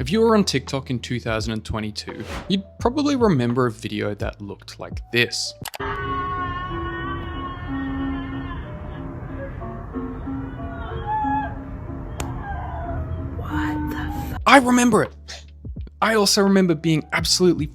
If you were on TikTok in 2022, you'd probably remember a video that looked like this. I remember it. I also remember being absolutely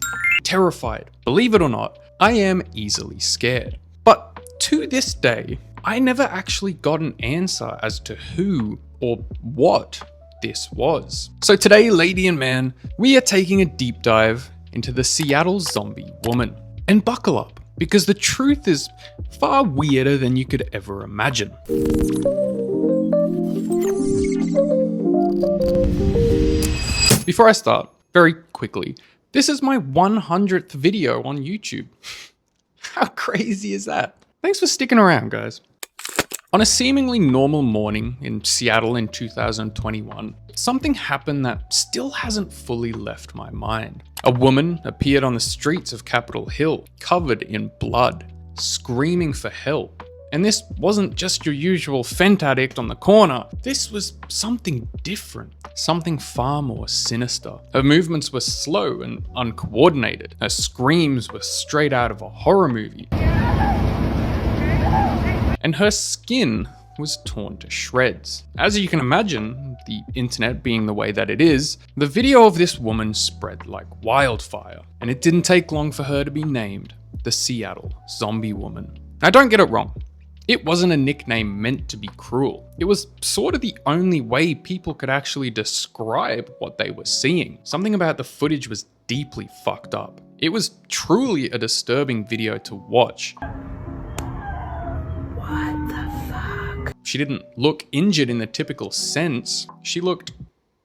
terrified. Believe it or not, I am easily scared. But to this day, I never actually got an answer as to who or what this was. So today, lady and man, we are taking a deep dive into the Seattle zombie woman. And buckle up, because the truth is far weirder than you could ever imagine. Before I start, very quickly, this is my 100th video on YouTube. How crazy is that? Thanks for sticking around, guys. On a seemingly normal morning in Seattle in 2021, something happened that still hasn't fully left my mind. A woman appeared on the streets of Capitol Hill, covered in blood, screaming for help. And this wasn't just your usual fent addict on the corner. This was something different, something far more sinister. Her movements were slow and uncoordinated. Her screams were straight out of a horror movie. And her skin was torn to shreds. As you can imagine, the internet being the way that it is, the video of this woman spread like wildfire. And it didn't take long for her to be named the Seattle Zombie Woman. Now don't get it wrong. It wasn't a nickname meant to be cruel. It was sort of the only way people could actually describe what they were seeing. Something about the footage was deeply fucked up. It was truly a disturbing video to watch. What the fuck? She didn't look injured in the typical sense. She looked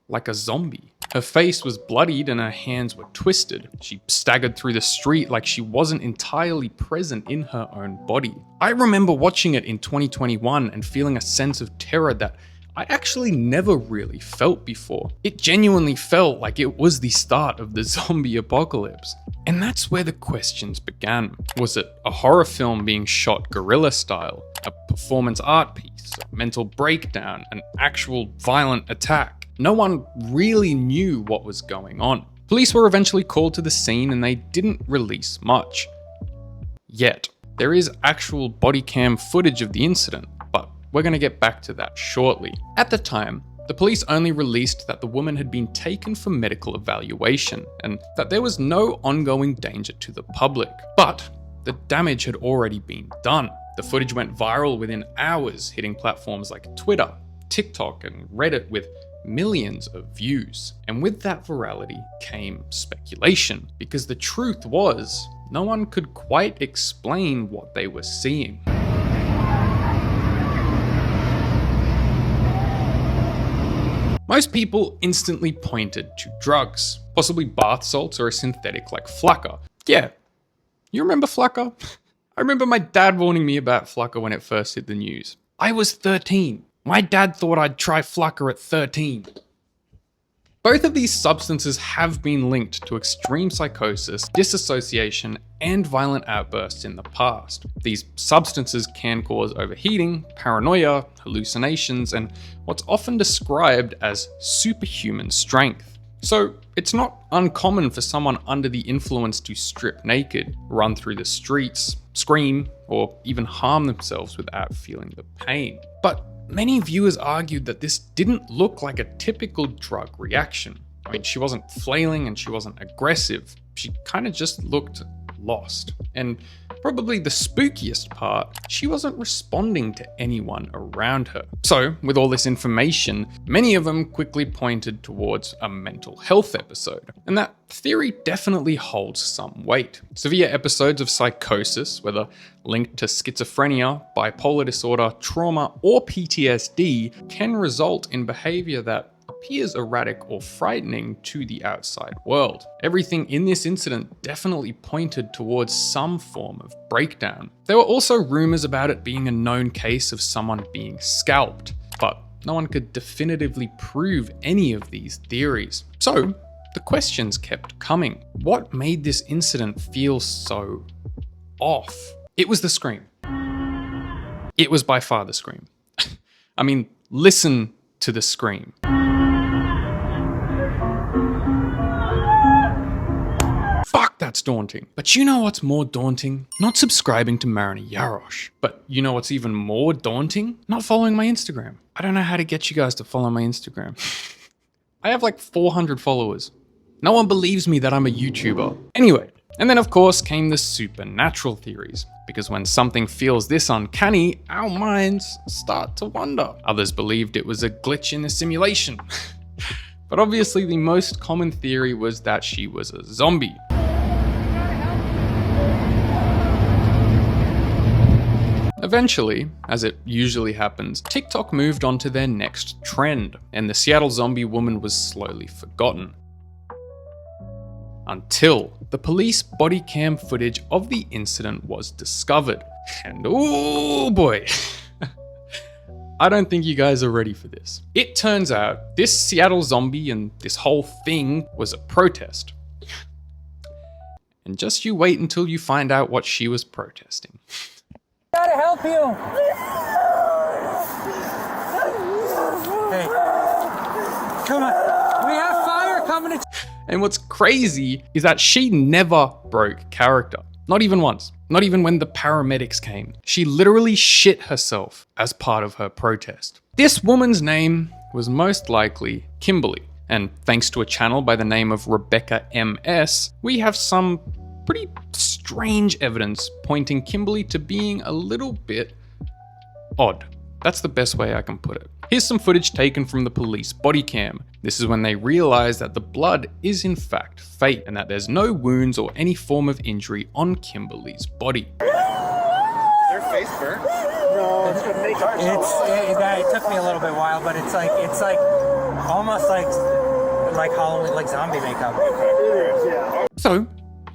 like a zombie. Her face was bloodied and her hands were twisted. She staggered through the street like she wasn't entirely present in her own body. I remember watching it in 2021 and feeling a sense of terror that I actually never really felt before. It genuinely felt like it was the start of the zombie apocalypse. And that's where the questions began. Was it a horror film being shot guerrilla style? A performance art piece? A mental breakdown? An actual violent attack? No one really knew what was going on. Police were eventually called to the scene and they didn't release much. Yet, there is actual body cam footage of the incident, but we're going to get back to that shortly. At the time, the police only released that the woman had been taken for medical evaluation and that there was no ongoing danger to the public. But the damage had already been done. The footage went viral within hours, hitting platforms like Twitter, TikTok, and Reddit with millions of views. And with that virality came speculation, because the truth was, no one could quite explain what they were seeing. Most people instantly pointed to drugs, possibly bath salts or a synthetic like Flakka. Yeah, you remember Flakka? I remember my dad warning me about Flakka when it first hit the news. I was 13. My dad thought I'd try Flakka at 13. Both of these substances have been linked to extreme psychosis, disassociation, and violent outbursts in the past. These substances can cause overheating, paranoia, hallucinations, and what's often described as superhuman strength. So it's not uncommon for someone under the influence to strip naked, run through the streets, scream, or even harm themselves without feeling the pain. But many viewers argued that this didn't look like a typical drug reaction. I mean, she wasn't flailing and she wasn't aggressive. She kind of just looked lost. And probably the spookiest part, she wasn't responding to anyone around her. So, with all this information, many of them quickly pointed towards a mental health episode. And that theory definitely holds some weight. Severe episodes of psychosis, whether linked to schizophrenia, bipolar disorder, trauma, or PTSD, can result in behavior that appears erratic or frightening to the outside world. Everything in this incident definitely pointed towards some form of breakdown. There were also rumors about it being a known case of someone being scalped, but no one could definitively prove any of these theories. So the questions kept coming. What made this incident feel so off? It was the scream. It was by far the scream. I mean, listen to the scream. That's daunting. But you know what's more daunting? Not subscribing to Marina Jaros. But you know what's even more daunting? Not following my Instagram. I don't know how to get you guys to follow my Instagram. I have like 400 followers. No one believes me that I'm a YouTuber. Anyway, and then of course came the supernatural theories. Because when something feels this uncanny, our minds start to wonder. Others believed it was a glitch in the simulation. But obviously the most common theory was that she was a zombie. Eventually, as it usually happens, TikTok moved on to their next trend, and the Seattle zombie woman was slowly forgotten. Until the police body cam footage of the incident was discovered. And oh boy, I don't think you guys are ready for this. It turns out this Seattle zombie and this whole thing was a protest. And just you wait until you find out what she was protesting. Gotta help you. Hey, come on. We have fire coming. And what's crazy is that she never broke character. Not even once. Not even when the paramedics came. She literally shit herself as part of her protest. This woman's name was most likely Kimberly. And thanks to a channel by the name of Rebecca MS, we have some pretty strange evidence pointing Kimberly to being a little bit odd. That's the best way I can put it. Here's some footage taken from the police body cam. This is when they realize that the blood is in fact fake and that there's no wounds or any form of injury on Kimberly's body. Their face burnt? No, it's gonna make It took me a little bit while, but it's like almost like Halloween, like zombie makeup. yeah. So,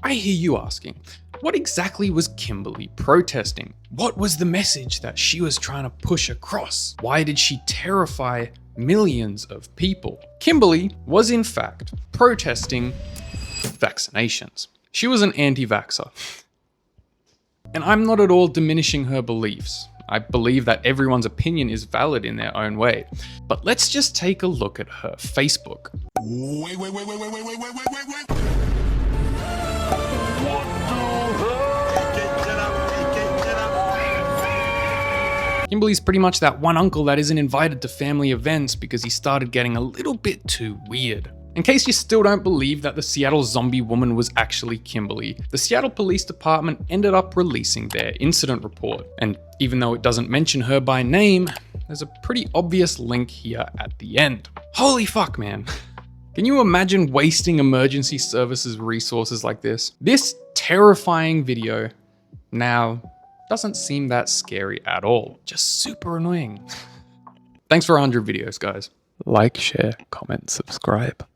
I hear you asking, what exactly was Kimberly protesting? What was the message that she was trying to push across? Why did she terrify millions of people? Kimberly was in fact protesting vaccinations. She was an anti-vaxxer. And I'm not at all diminishing her beliefs. I believe that everyone's opinion is valid in their own way. But let's just take a look at her Facebook. Wait. Kimberly's pretty much that one uncle that isn't invited to family events because he started getting a little bit too weird. In case you still don't believe that the Seattle zombie woman was actually Kimberly, the Seattle Police Department ended up releasing their incident report. And even though it doesn't mention her by name, there's a pretty obvious link here at the end. Holy fuck, man. Can you imagine wasting emergency services resources like this? This terrifying video now doesn't seem that scary at all. Just super annoying. Thanks for 100 videos, guys. Like, share, comment, subscribe.